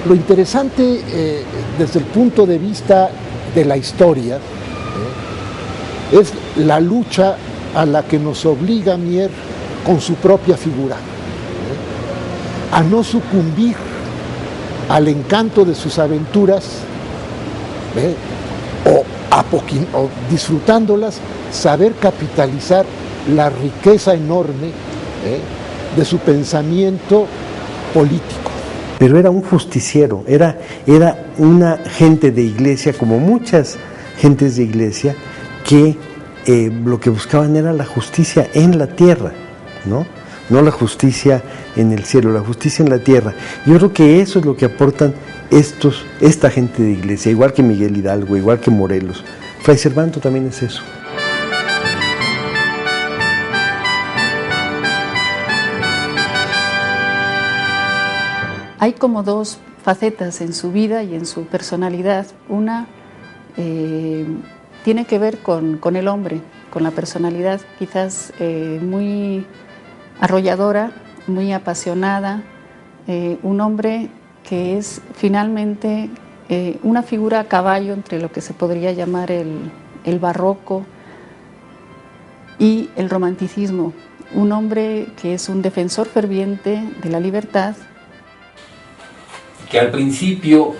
Lo interesante desde el punto de vista de la historia es la lucha a la que nos obliga Mier con su propia figura, a no sucumbir al encanto de sus aventuras, o disfrutándolas, saber capitalizar la riqueza enorme de su pensamiento político. Pero era un justiciero, era una gente de iglesia, como muchas gentes de iglesia, que lo que buscaban era la justicia en la tierra, ¿no? No la justicia en el cielo, la justicia en la tierra. Yo creo que eso es lo que aportan esta gente de iglesia, igual que Miguel Hidalgo, igual que Morelos. Fray Servando también es eso. Hay como dos facetas en su vida y en su personalidad. Una tiene que ver con el hombre, con la personalidad quizás muy arrolladora, muy apasionada, un hombre que es finalmente una figura a caballo entre lo que se podría llamar el barroco y el romanticismo, un hombre que es un defensor ferviente de la libertad. Que al principio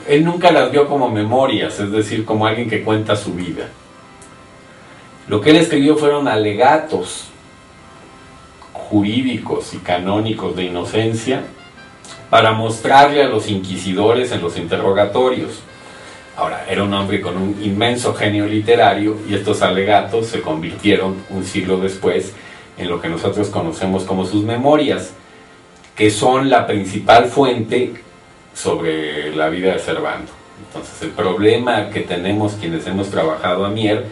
él nunca las vio como memorias, es decir, como alguien que cuenta su vida. Lo que él escribió fueron alegatos jurídicos y canónicos de inocencia para mostrarle a los inquisidores en los interrogatorios. Ahora, era un hombre con un inmenso genio literario y estos alegatos se convirtieron un siglo después en lo que nosotros conocemos como sus memorias, que son la principal fuente sobre la vida de Servando. Entonces, el problema que tenemos quienes hemos trabajado a Mier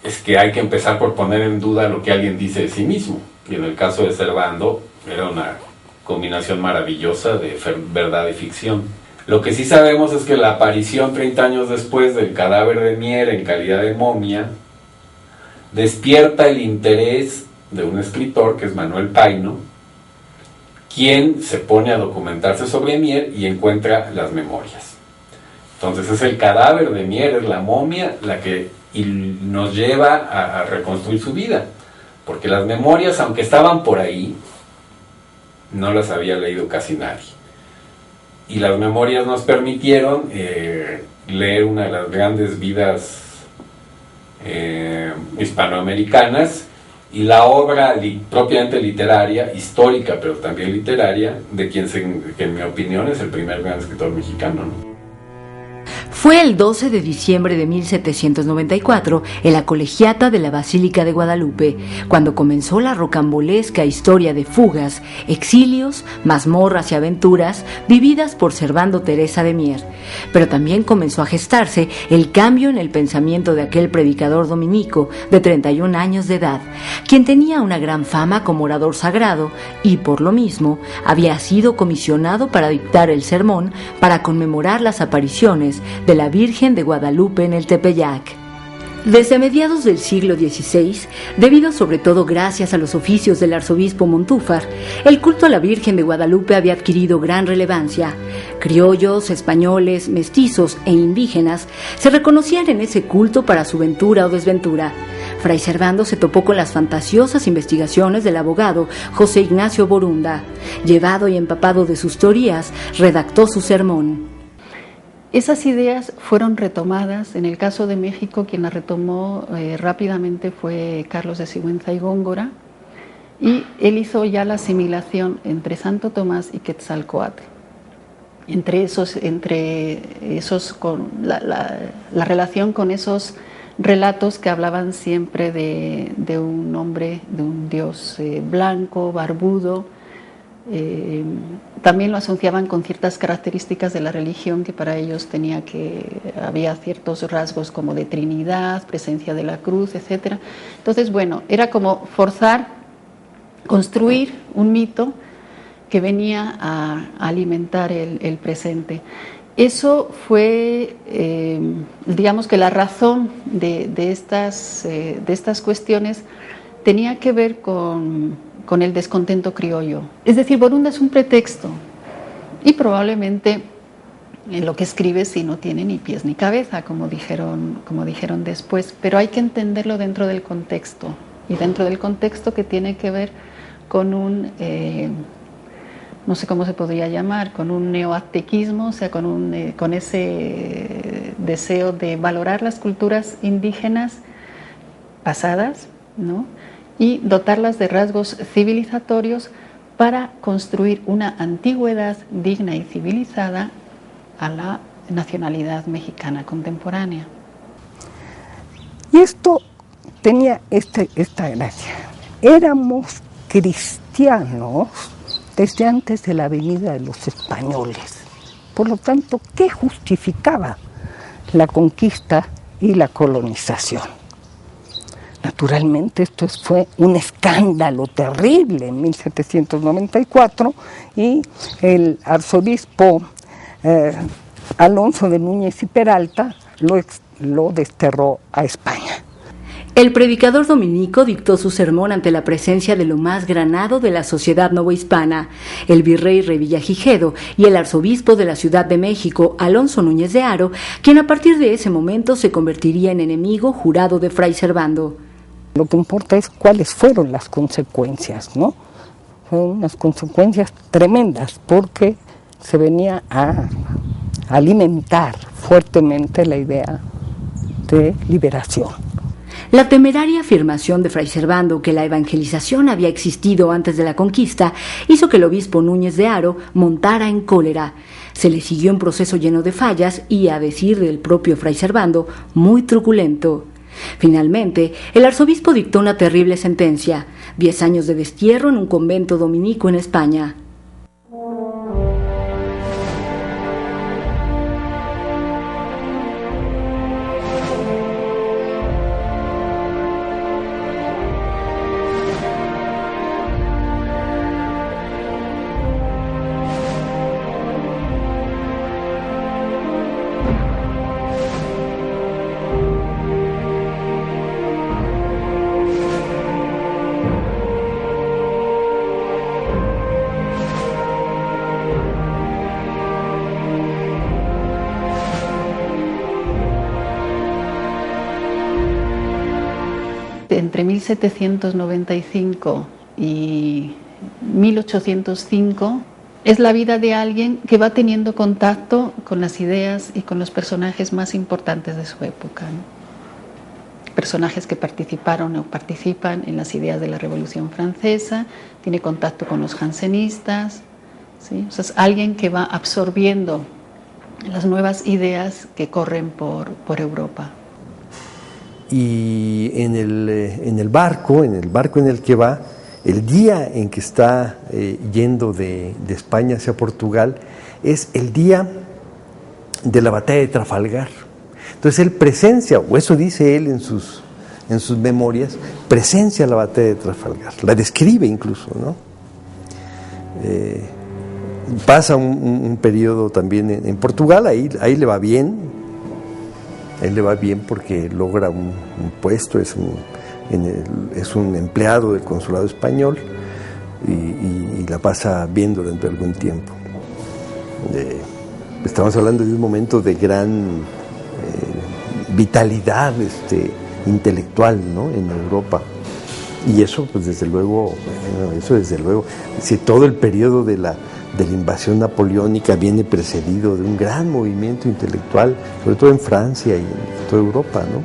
es que hay que empezar por poner en duda lo que alguien dice de sí mismo. Y en el caso de Servando, era una combinación maravillosa de verdad y ficción. Lo que sí sabemos es que la aparición 30 años después del cadáver de Mier en calidad de momia despierta el interés de un escritor que es Manuel Paino, quien se pone a documentarse sobre Mier y encuentra las memorias. Entonces es el cadáver de Mier, es la momia la que nos lleva a reconstruir su vida, porque las memorias, aunque estaban por ahí, no las había leído casi nadie. Y las memorias nos permitieron leer una de las grandes vidas hispanoamericanas y la obra propiamente literaria, histórica, pero también literaria, de quien que en mi opinión es el primer gran escritor mexicano, ¿no? Fue el 12 de diciembre de 1794, en la colegiata de la Basílica de Guadalupe, cuando comenzó la rocambolesca historia de fugas, exilios, mazmorras y aventuras vividas por Servando Teresa de Mier. Pero también comenzó a gestarse el cambio en el pensamiento de aquel predicador dominico de 31 años de edad, quien tenía una gran fama como orador sagrado y, por lo mismo, había sido comisionado para dictar el sermón para conmemorar las apariciones de la Virgen de Guadalupe en el Tepeyac. Desde mediados del siglo XVI, debido sobre todo gracias a los oficios del arzobispo Montúfar, el culto a la Virgen de Guadalupe había adquirido gran relevancia. Criollos, españoles, mestizos e indígenas se reconocían en ese culto para su ventura o desventura. Fray Servando se topó con las fantasiosas investigaciones del abogado José Ignacio Borunda. Llevado y empapado de sus teorías, redactó su sermón. Esas ideas fueron retomadas. En el caso de México, quien las retomó rápidamente fue Carlos de Sigüenza y Góngora, y él hizo ya la asimilación entre Santo Tomás y Quetzalcóatl. La relación con esos relatos que hablaban siempre de un hombre, de un dios blanco, barbudo. También lo asociaban con ciertas características de la religión que para ellos había ciertos rasgos como de Trinidad, presencia de la cruz, etc. Entonces, bueno, era como construir un mito que venía a alimentar el presente. Eso fue, digamos que la razón de estas cuestiones tenía que ver con el descontento criollo. Es decir, Borunda es un pretexto. Y probablemente en lo que escribe sí no tiene ni pies ni cabeza, como dijeron después, pero hay que entenderlo dentro del contexto, y dentro del contexto que tiene que ver con un, no sé cómo se podría llamar, con un neoaztequismo, o sea, con ese deseo de valorar las culturas indígenas pasadas, ¿no? Y dotarlas de rasgos civilizatorios para construir una antigüedad digna y civilizada a la nacionalidad mexicana contemporánea. Y esto tenía esta gracia. Éramos cristianos desde antes de la venida de los españoles. Por lo tanto, ¿qué justificaba la conquista y la colonización? Naturalmente esto fue un escándalo terrible en 1794 y el arzobispo Alonso de Núñez y Peralta lo desterró a España. El predicador dominico dictó su sermón ante la presencia de lo más granado de la sociedad novohispana, el virrey Revillagigedo y el arzobispo de la Ciudad de México, Alonso Núñez de Haro, quien a partir de ese momento se convertiría en enemigo jurado de Fray Servando. Lo que importa es cuáles fueron las consecuencias, ¿no? Fueron unas consecuencias tremendas porque se venía a alimentar fuertemente la idea de liberación. La temeraria afirmación de Fray Servando que la evangelización había existido antes de la conquista hizo que el obispo Núñez de Haro montara en cólera. Se le siguió un proceso lleno de fallas y, a decir del propio Fray Servando, muy truculento. Finalmente, el arzobispo dictó una terrible sentencia: 10 años de destierro en un convento dominico en España. Entre 1795 y 1805 es la vida de alguien que va teniendo contacto con las ideas y con los personajes más importantes de su época, ¿no? Personajes que participaron o participan en las ideas de la Revolución Francesa, tiene contacto con los jansenistas, ¿sí? O sea, es alguien que va absorbiendo las nuevas ideas que corren por Europa. Y en el barco en el que va, el día en que está yendo de España hacia Portugal, es el día de la batalla de Trafalgar. Entonces él presencia, o eso dice él en sus memorias, presencia la batalla de Trafalgar, la describe incluso, ¿no? Pasa un periodo también en Portugal, ahí le va bien. Él le va bien porque logra un puesto, es un empleado del consulado español y la pasa bien durante algún tiempo. Estamos hablando de un momento de gran vitalidad intelectual, ¿no? En Europa. Y eso, pues desde luego, si todo el periodo de la invasión napoleónica viene precedido de un gran movimiento intelectual, sobre todo en Francia y en toda Europa, ¿no?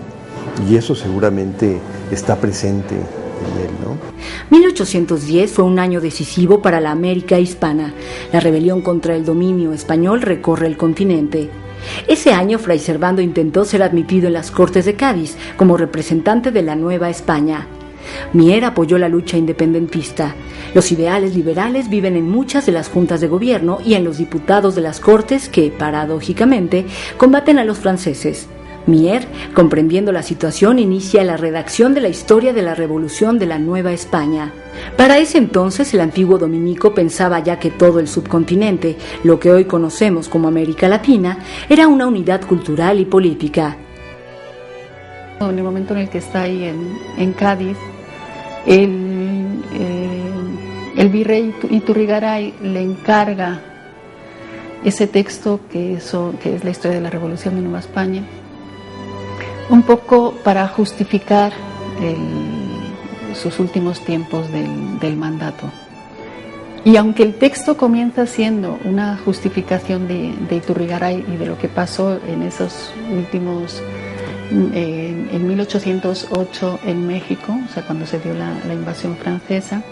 Y eso seguramente está presente en él, ¿no? 1810 fue un año decisivo para la América hispana. La rebelión contra el dominio español recorre el continente. Ese año, Fray Servando intentó ser admitido en las Cortes de Cádiz como representante de la Nueva España. Mier apoyó la lucha independentista. Los ideales liberales viven en muchas de las juntas de gobierno y en los diputados de las Cortes que, paradójicamente, combaten a los franceses. Mier, comprendiendo la situación, inicia la redacción de la historia de la Revolución de la Nueva España. Para ese entonces, el antiguo dominico pensaba ya que todo el subcontinente, lo que hoy conocemos como América Latina, era una unidad cultural y política. En el momento en el que está ahí en Cádiz, el virrey Iturrigaray le encarga ese texto que es la historia de la Revolución de Nueva España, un poco para justificar sus últimos tiempos del mandato. Y aunque el texto comienza siendo una justificación de Iturrigaray y de lo que pasó en esos últimos, en 1808 en México, o sea, cuando se dio la invasión francesa,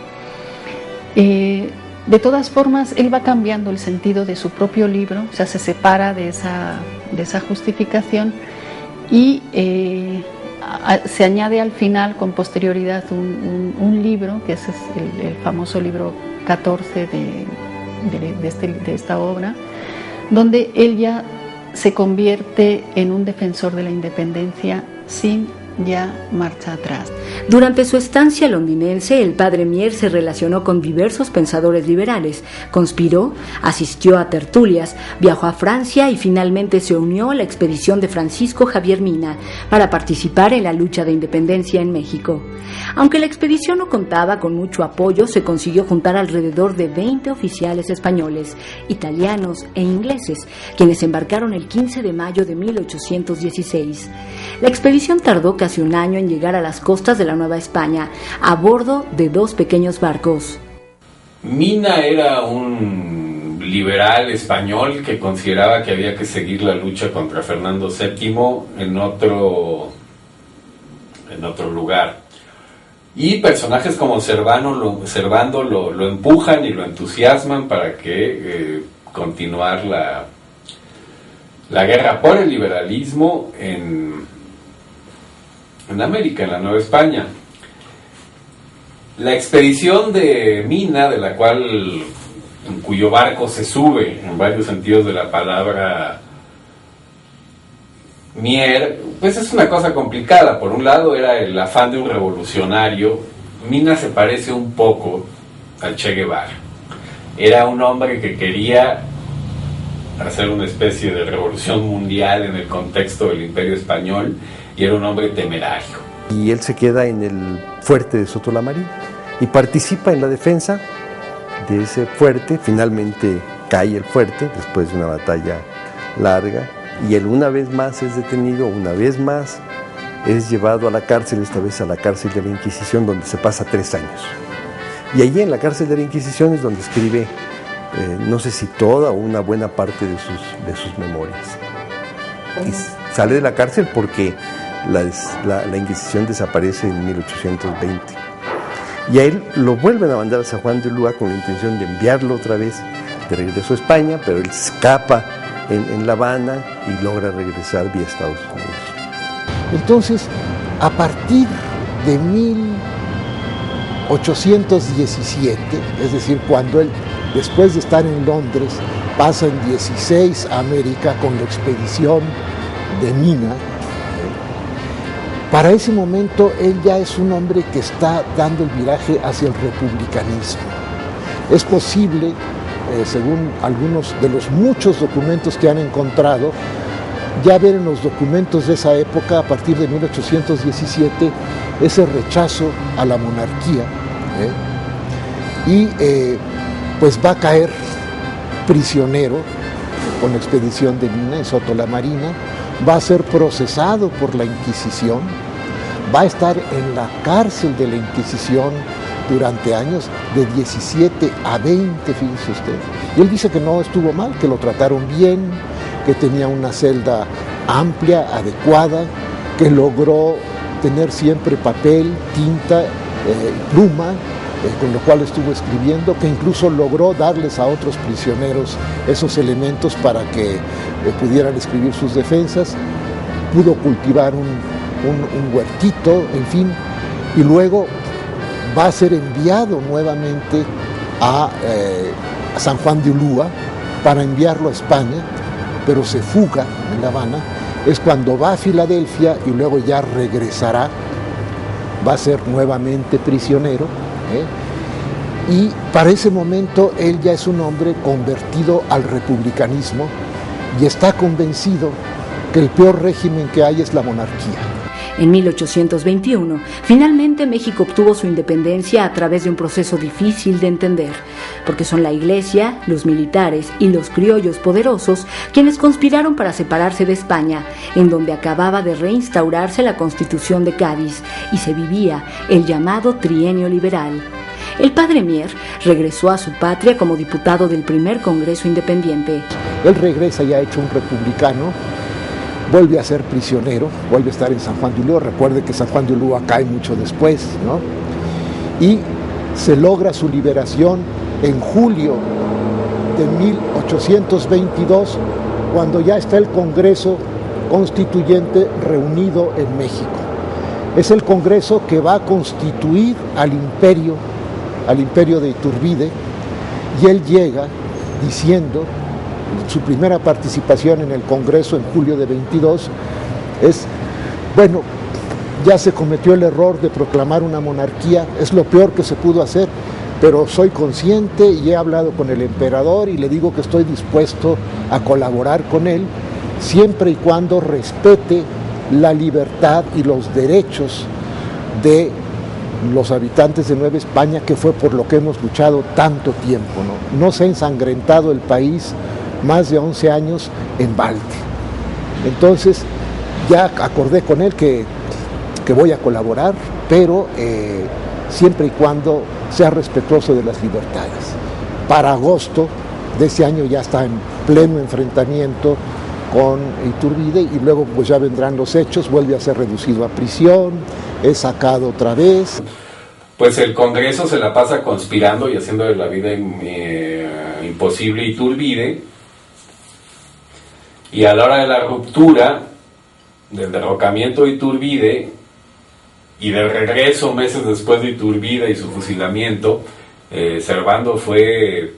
de todas formas él va cambiando el sentido de su propio libro, o sea, se separa de esa justificación y se añade al final, con posterioridad, un libro, que es el famoso libro 14 de esta obra, donde él ya se convierte en un defensor de la independencia sin ya marcha atrás. Durante su estancia londinense, el padre Mier se relacionó con diversos pensadores liberales, conspiró, asistió a tertulias, viajó a Francia y finalmente se unió a la expedición de Francisco Javier Mina para participar en la lucha de independencia en México. Aunque la expedición no contaba con mucho apoyo, se consiguió juntar alrededor de 20 oficiales españoles, italianos e ingleses, quienes embarcaron el 15 de mayo de 1816. La expedición tardó casi un año en llegar a las costas de la Nueva España, a bordo de 2 pequeños barcos. Mina era un liberal español que consideraba que había que seguir la lucha contra Fernando VII en otro lugar. Y personajes como Servando lo empujan y lo entusiasman para que continuar la guerra por el liberalismo en América, en la Nueva España. La expedición de Mina, en cuyo barco se sube, en varios sentidos de la palabra, Mier, pues es una cosa complicada. Por un lado era el afán de un revolucionario. Mina se parece un poco al Che Guevara. Era un hombre que quería hacer una especie de revolución mundial en el contexto del Imperio Español, y era un hombre temerario. Y él se queda en el fuerte de Soto la Marina y participa en la defensa de ese fuerte. Finalmente cae el fuerte después de una batalla larga, y él una vez más es detenido, una vez más es llevado a la cárcel, esta vez a la cárcel de la Inquisición, donde se pasa 3 años. Y allí en la cárcel de la Inquisición es donde escribe, no sé si toda o una buena parte de sus memorias. Y sale de la cárcel porque la Inquisición desaparece en 1820. Y a él lo vuelven a mandar a San Juan de Ulúa con la intención de enviarlo otra vez de regreso a España, pero él escapa en La Habana y logra regresar vía Estados Unidos. Entonces, a partir de 1817, es decir, cuando él, después de estar en Londres, pasa en 16 a América con la expedición de Mina, para ese momento él ya es un hombre que está dando el viraje hacia el republicanismo. Es posible, según algunos de los muchos documentos que han encontrado, ya ver en los documentos de esa época, a partir de 1817, ese rechazo a la monarquía, y pues va a caer prisionero con la expedición de Mina en Soto la Marina, va a ser procesado por la Inquisición, va a estar en la cárcel de la Inquisición durante años, de 17 a 20, fíjese usted. Y él dice que no estuvo mal, que lo trataron bien, que tenía una celda amplia, adecuada, que logró tener siempre papel, tinta, pluma, con lo cual estuvo escribiendo, que incluso logró darles a otros prisioneros esos elementos para que pudieran escribir sus defensas, pudo cultivar un huertito, en fin, y luego va a ser enviado nuevamente a San Juan de Ulúa para enviarlo a España, pero se fuga en La Habana. Es cuando va a Filadelfia y luego ya regresará, va a ser nuevamente prisionero, y para ese momento él ya es un hombre convertido al republicanismo y está convencido que el peor régimen que hay es la monarquía. En 1821, finalmente México obtuvo su independencia a través de un proceso difícil de entender, porque son la Iglesia, los militares y los criollos poderosos quienes conspiraron para separarse de España, en donde acababa de reinstaurarse la Constitución de Cádiz y se vivía el llamado Trienio Liberal. El padre Mier regresó a su patria como diputado del primer Congreso Independiente. Él regresa ya hecho un republicano, vuelve a ser prisionero, vuelve a estar en San Juan de Ulúa. Recuerde que San Juan de Ulúa cae mucho después, ¿no? Y se logra su liberación en julio de 1822, cuando ya está el Congreso Constituyente reunido en México. Es el Congreso que va a constituir al imperio de Iturbide, y él llega diciendo, su primera participación en el Congreso en julio de 22 es, bueno, ya se cometió el error de proclamar una monarquía, es lo peor que se pudo hacer, pero soy consciente y he hablado con el emperador y le digo que estoy dispuesto a colaborar con él, siempre y cuando respete la libertad y los derechos de los habitantes de Nueva España, que fue por lo que hemos luchado tanto tiempo, ¿no? No se ha ensangrentado el país más de 11 años en balde. Entonces ya acordé con él que voy a colaborar, pero siempre y cuando sea respetuoso de las libertades. Para agosto de ese año ya está en pleno enfrentamiento con Iturbide, y luego pues ya vendrán los hechos, vuelve a ser reducido a prisión, es sacado otra vez. Pues el Congreso se la pasa conspirando y haciendo de la vida imposible Iturbide, y a la hora de la ruptura, del derrocamiento de Iturbide y del regreso meses después de Iturbide y su fusilamiento, Servando fue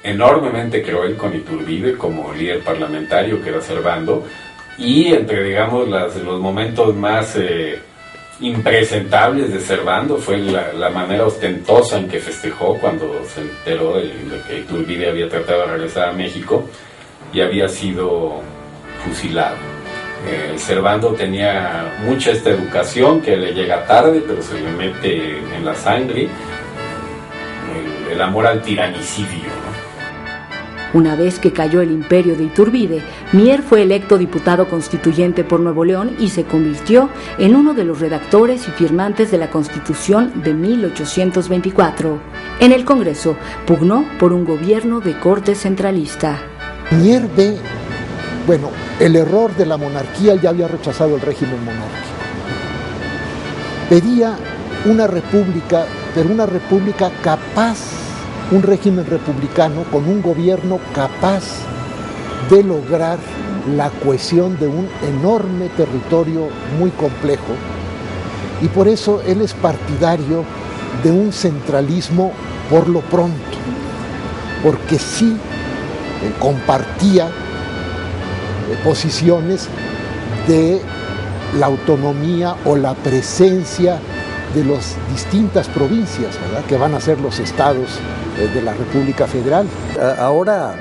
enormemente cruel con Iturbide como líder parlamentario que era Servando, y entre, digamos, los momentos más impresentables de Servando fue la manera ostentosa en que festejó cuando se enteró de que Iturbide había tratado de regresar a México y había sido fusilado. Servando tenía mucha esta educación que le llega tarde, pero se le mete en la sangre el amor al tiranicidio, ¿no? Una vez que cayó el imperio de Iturbide, Mier fue electo diputado constituyente por Nuevo León y se convirtió en uno de los redactores y firmantes de la Constitución de 1824. En el Congreso pugnó por un gobierno de corte centralista. Mier ve, bueno, el error de la monarquía. Él ya había rechazado el régimen monárquico. Pedía una república, pero una república capaz, un régimen republicano con un gobierno capaz de lograr la cohesión de un enorme territorio muy complejo, y por eso él es partidario de un centralismo por lo pronto, porque sí compartía posiciones de la autonomía o la presencia de las distintas provincias, ¿verdad?, que van a ser los estados de la República Federal. Ahora,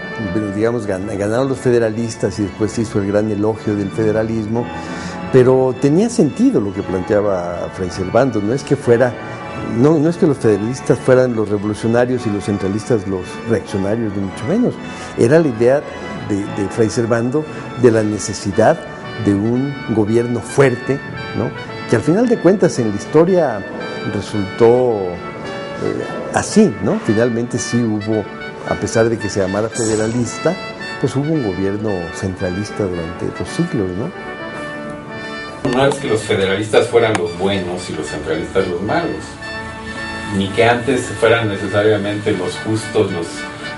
digamos, ganaron los federalistas y después se hizo el gran elogio del federalismo, pero tenía sentido lo que planteaba Fray Servando. No es que los federalistas fueran los revolucionarios y los centralistas los reaccionarios, ni mucho menos. Era la idea de Fray Servando de la necesidad de un gobierno fuerte, ¿no?, que al final de cuentas en la historia resultó así, ¿no? Finalmente sí hubo, a pesar de que se llamara federalista, pues hubo un gobierno centralista durante los siglos, ¿no? No es que los federalistas fueran los buenos y los centralistas los malos, ni que antes fueran necesariamente los justos los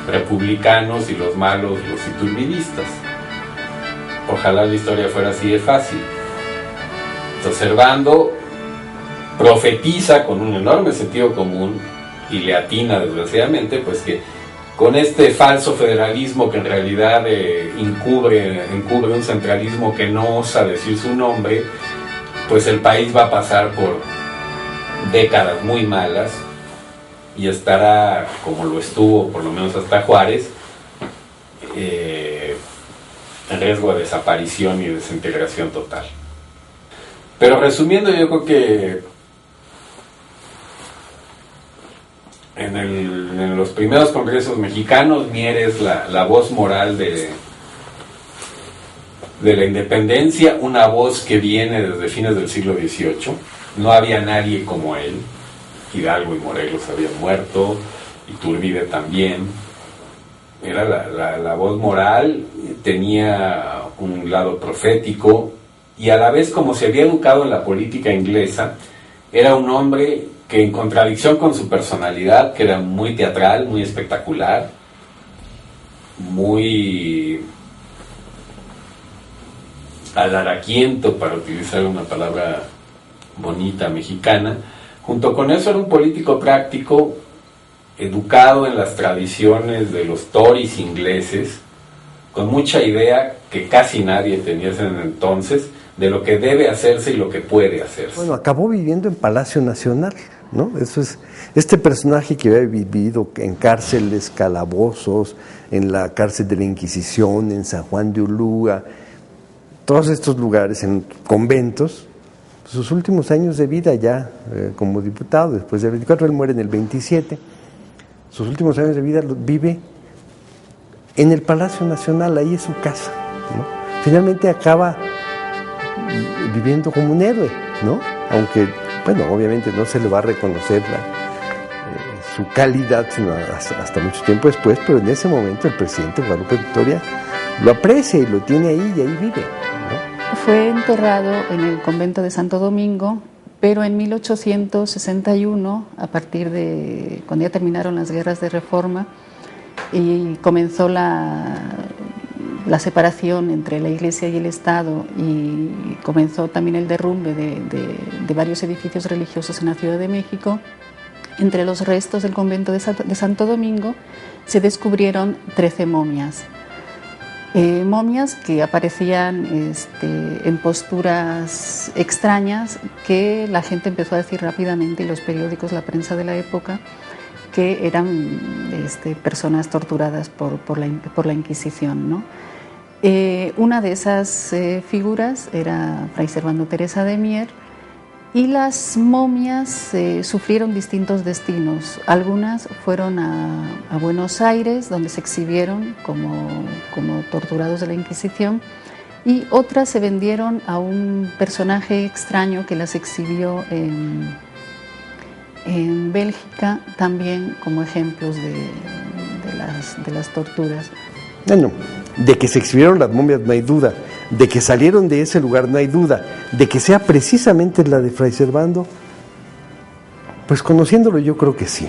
republicanos y los malos los iturbidistas. Ojalá la historia fuera así de fácil. Entonces Servando profetiza con un enorme sentido común y le atina desgraciadamente, pues que con este falso federalismo que en realidad encubre un centralismo que no osa decir su nombre, pues el país va a pasar por décadas muy malas y estará, como lo estuvo por lo menos hasta Juárez, en riesgo de desaparición y desintegración total. Pero resumiendo, yo creo que en los primeros congresos mexicanos, Mier es la voz moral de la independencia, una voz que viene desde fines del siglo XVIII. No había nadie como él. Hidalgo y Morelos habían muerto, Iturbide también. Era la voz moral, tenía un lado profético, y a la vez, como se había educado en la política inglesa, era un hombre que, en contradicción con su personalidad, que era muy teatral, muy espectacular, muy alaraquiento, para utilizar una palabra bonita mexicana, junto con eso era un político práctico, educado en las tradiciones de los Tories ingleses, con mucha idea que casi nadie tenía en el entonces, de lo que debe hacerse y lo que puede hacerse. Bueno, acabó viviendo en Palacio Nacional, ¿no? Eso es, este personaje que había vivido en cárceles, calabozos, en la cárcel de la Inquisición, en San Juan de Ulúa, todos estos lugares, en conventos, sus últimos años de vida ya como diputado, después del 24, él muere en el 27, sus últimos años de vida los vive en el Palacio Nacional, ahí es su casa, ¿no? Finalmente acaba viviendo como un héroe, ¿no? Aunque, bueno, obviamente no se le va a reconocer su calidad sino hasta mucho tiempo después, pero en ese momento el presidente Guadalupe Victoria lo aprecia y lo tiene ahí y ahí vive, ¿no? Fue enterrado en el convento de Santo Domingo, pero en 1861, a partir de cuando ya terminaron las guerras de Reforma y comenzó la separación entre la Iglesia y el Estado, y comenzó también el derrumbe de varios edificios religiosos en la Ciudad de México, entre los restos del convento de Santo Domingo se descubrieron 13 momias. Momias que aparecían en posturas extrañas, que la gente empezó a decir rápidamente, y los periódicos, la prensa de la época, que eran personas torturadas por la Inquisición, ¿no? Una de esas figuras era Fray Servando Teresa de Mier, y las momias sufrieron distintos destinos. Algunas fueron a Buenos Aires, donde se exhibieron como torturados de la Inquisición, y otras se vendieron a un personaje extraño que las exhibió en Bélgica, también como ejemplos de las torturas. Bueno, de que se exhibieron las momias no hay duda, de que salieron de ese lugar no hay duda, de que sea precisamente la de Fray Servando, pues conociéndolo yo creo que sí.